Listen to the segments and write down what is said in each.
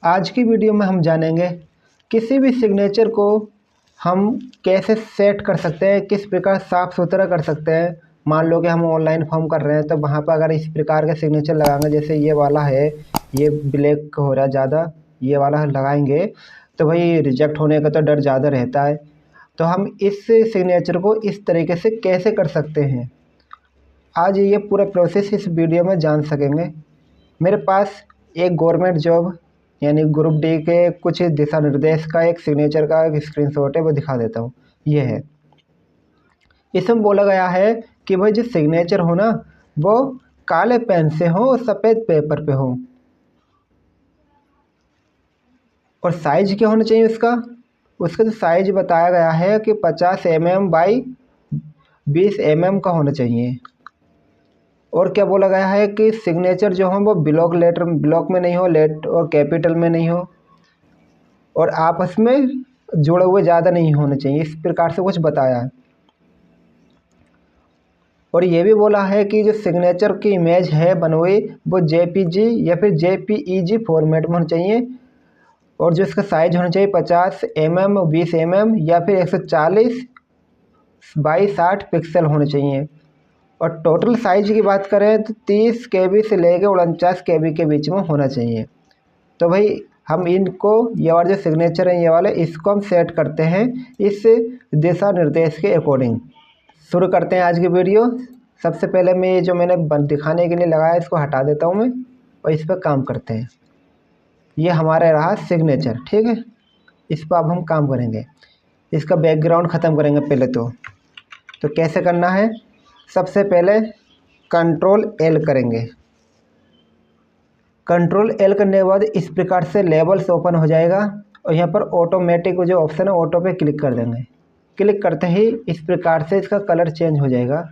आज की वीडियो में हम जानेंगे किसी भी सिग्नेचर को हम कैसे सेट कर सकते हैं, किस प्रकार साफ़ सुथरा कर सकते हैं। मान लो कि हम ऑनलाइन फॉर्म कर रहे हैं तो वहाँ पर अगर इस प्रकार के सिग्नेचर लगाएंगे, जैसे ये वाला है, ये ब्लैक हो रहा है ज़्यादा, ये वाला लगाएंगे तो भाई रिजेक्ट होने का तो डर ज़्यादा रहता है। तो हम इस सिग्नेचर को इस तरीके से कैसे कर सकते हैं, आज ये पूरा प्रोसेस इस वीडियो में जान सकेंगे। मेरे पास एक गवर्नमेंट जॉब यानी ग्रुप डी के कुछ दिशा निर्देश का एक सिग्नेचर का एक स्क्रीनशॉट है, वो दिखा देता हूँ। ये है, इसमें बोला गया है कि भाई जो सिग्नेचर हो ना वो काले पेन से हो और सफ़ेद पेपर पे हो। और साइज क्या होना चाहिए उसका तो साइज बताया गया है कि 50 mm बाई 20 mm का होना चाहिए। और क्या बोला गया है कि सिग्नेचर जो हो वो ब्लॉक में नहीं हो, लेट और कैपिटल में नहीं हो, और आपस में जुड़े हुए ज़्यादा नहीं होने चाहिए, इस प्रकार से कुछ बताया है। और ये भी बोला है कि जो सिग्नेचर की इमेज है बनी हुई वो JPG या फिर JPEG फॉर्मेट में होना चाहिए। और जो इसका साइज होना चाहिए 50 mm 20 mm या फिर 140 बाई 60 पिक्सल होने चाहिए। और टोटल साइज की बात करें तो 30 KB से लेकर 49 KB के बीच में होना चाहिए। तो भाई हम इनको, ये वाले जो सिग्नेचर हैं ये वाले, इसको हम सेट करते हैं इस दिशा निर्देश के अकॉर्डिंग। शुरू करते हैं आज की वीडियो। सबसे पहले मैं ये जो मैंने दिखाने के लिए लगाया इसको हटा देता हूँ मैं, और इस पर काम करते हैं। ये हमारा रहा सिग्नेचर, ठीक है। इस पर अब हम काम करेंगे, इसका बैकग्राउंड ख़त्म करेंगे पहले। तो कैसे करना है, सबसे पहले Ctrl+L करेंगे। Ctrl+L करने के बाद इस प्रकार से लेबल्स ओपन हो जाएगा, और यहाँ पर ऑटोमेटिक जो ऑप्शन है ऑटो पे क्लिक कर देंगे। क्लिक करते ही इस प्रकार से इसका कलर चेंज हो जाएगा।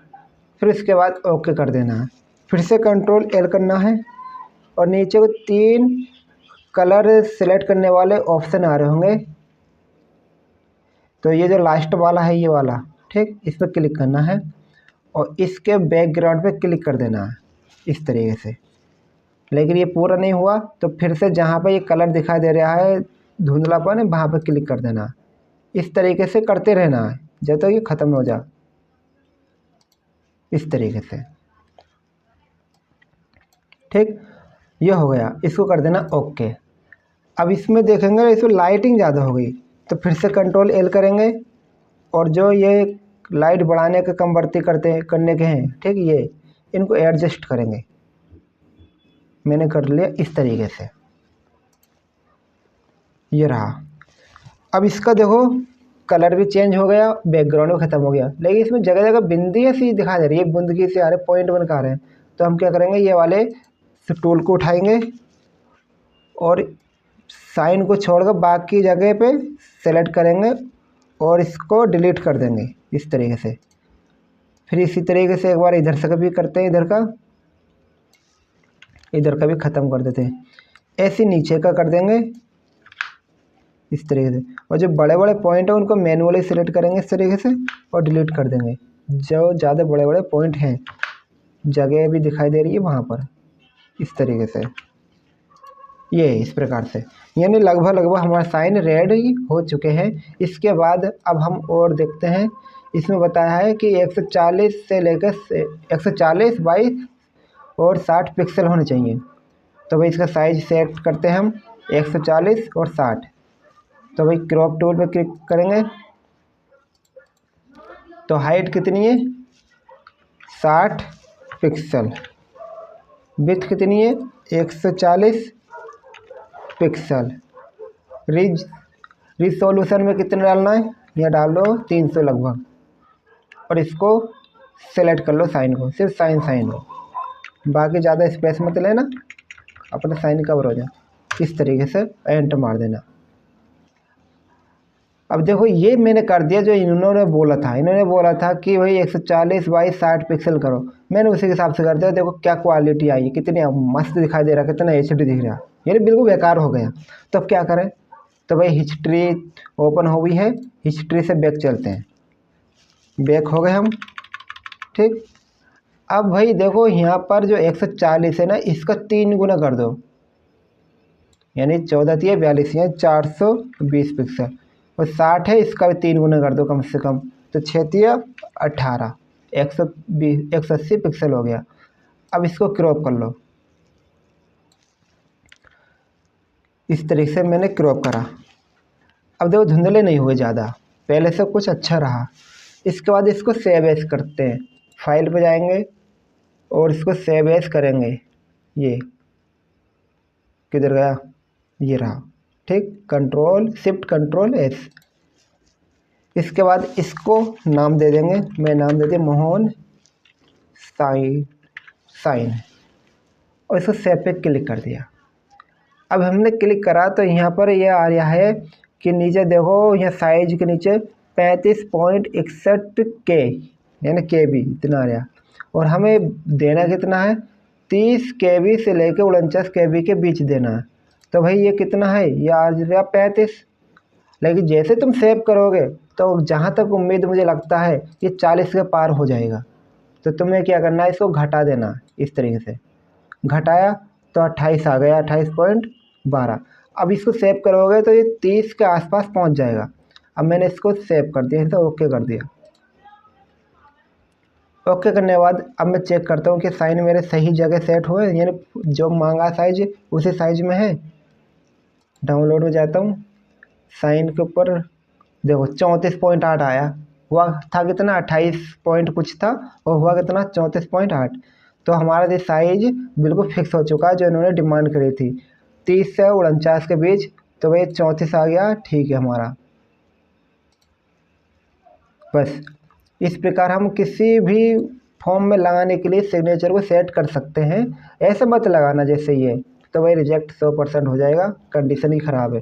फिर इसके बाद ओके कर देना है। फिर से Ctrl+L करना है, और नीचे को 3 कलर सेलेक्ट करने वाले ऑप्शन आ रहे होंगे। तो ये जो लास्ट वाला है ये वाला, ठीक, इस पर क्लिक करना है और इसके बैकग्राउंड पे क्लिक कर देना है इस तरीके से। लेकिन ये पूरा नहीं हुआ तो फिर से जहाँ पे ये कलर दिखाई दे रहा है धुंधलापन है वहाँ पे क्लिक कर देना। इस तरीके से करते रहना है जब तक ये ख़त्म हो जाए, इस तरीके से, ठीक। ये हो गया, इसको कर देना ओके। अब इसमें देखेंगे इसमें लाइटिंग ज़्यादा हो गई तो फिर से Ctrl+L करेंगे, और जो ये लाइट बढ़ाने के कम बढ़ती करने के हैं, ठीक, ये इनको एडजस्ट करेंगे। मैंने कर लिया इस तरीके से, ये रहा। अब इसका देखो कलर भी चेंज हो गया, बैकग्राउंड भी ख़त्म हो गया, लेकिन इसमें जगह जगह बिंदी सी दिखा दे रही है, बुंदगी से आ रहे, पॉइंट बन कर आ रहे हैं। तो हम क्या करेंगे, ये वाले टूल को उठाएंगे और साइन को छोड़कर बाकी जगह पे सेलेक्ट करेंगे और इसको डिलीट कर देंगे इस तरीके से। फिर इसी तरीके से एक बार इधर से भी करते हैं, इधर का भी ख़त्म कर देते हैं। ऐसे नीचे का कर देंगे इस तरीके से, और जो बड़े बड़े पॉइंट हैं उनको मैनुअली सिलेक्ट करेंगे इस तरीके से और डिलीट कर देंगे। जो ज़्यादा बड़े बड़े पॉइंट हैं, जगह भी दिखाई दे रही है वहाँ पर, इस तरीके से, ये इस प्रकार से, यानी लगभग हमारा साइन रेड ही हो चुके हैं। इसके बाद अब हम और देखते हैं, इसमें बताया है कि 140 से लेकर 140 बाई और 60 पिक्सल होने चाहिए। तो भाई इसका साइज सेट करते हैं हम 140 और 60। तो भाई क्रॉप टूल पे क्लिक करेंगे, तो हाइट कितनी है 60 पिक्सल, विड्थ कितनी है 140 पिक्सल। रिजोल्यूशन में कितना डालना है, यह डाल लो 300 लगभग, और इसको सेलेक्ट कर लो साइन को, सिर्फ साइन हो, बाकी ज़्यादा स्पेस मत लेना, अपना साइन कवर हो जाए। इस तरीके से एंटर मार देना। अब देखो ये मैंने कर दिया जो इन्होंने बोला था कि भाई 140 बाई 60 पिक्सल करो, मैंने उसी के हिसाब से कर दिया। देखो क्या क्वालिटी आई है, कितनी मस्त दिखाई दे रहा है, कितना HD दिख रहा है, यानी बिल्कुल बेकार हो गया। तो अब क्या करें, तो भाई हिस्ट्री ओपन हो गई है, हिस्ट्री से बैक चलते हैं। बैक हो गए हम, ठीक। अब भाई देखो यहाँ पर जो 140 है ना, इसका 3 गुना कर दो, यानी 14×42 यानी 420 पिक्सल। और 60 है, इसका भी 3 गुना कर दो कम से कम, तो 6×18 180 पिक्सल हो गया। अब इसको क्रॉप कर लो, इस तरीके से मैंने क्रॉप करा। अब देखो धुंधले नहीं हुए ज़्यादा, पहले से कुछ अच्छा रहा। इसके बाद इसको सेव एज करते हैं, फाइल पे जाएंगे और इसको सेव एज करेंगे। ये किधर गया, ये रहा, ठीक, Shift+Ctrl+S। इसके बाद इसको नाम दे देंगे, मैं नाम दे दिया मोहन साइन और इसको सेव पे क्लिक कर दिया। अब हमने क्लिक करा तो यहाँ पर यह आ रहा है कि नीचे देखो, यहाँ साइज के नीचे 35.61 के यानी KB इतना आ रहा, और हमें देना कितना है, 30 KB से लेकर 49 KB के बीच देना है। तो भाई ये कितना है, ये आ रहा 35। लेकिन जैसे तुम सेव करोगे तो जहाँ तक उम्मीद मुझे लगता है ये 40 के पार हो जाएगा। तो तुम्हें क्या करना है, इसको घटा देना, इस तरीके से घटाया तो 28 आ गया, 28.12। अब इसको सेव करोगे तो ये 30 के आसपास पहुंच जाएगा। अब मैंने इसको सेव कर दिया, तो ओके कर दिया। ओके करने के बाद अब मैं चेक करता हूँ कि साइन मेरे सही जगह सेट हुए, यानी जो मांगा साइज उसी साइज में है। डाउनलोड में जाता हूँ, साइन के ऊपर देखो 34.8 आया, हुआ था कितना 28 पॉइंट कुछ था, और हुआ कितना 34.8। तो हमारा ये साइज बिल्कुल फिक्स हो चुका है जो इन्होंने डिमांड करी थी, 30 से 49 के बीच। तो भाई 34 आ गया, ठीक है हमारा। बस इस प्रकार हम किसी भी फॉर्म में लगाने के लिए सिग्नेचर को सेट कर सकते हैं। ऐसे मत लगाना जैसे ये, तो भाई रिजेक्ट 100% हो जाएगा, कंडीशन ही ख़राब है।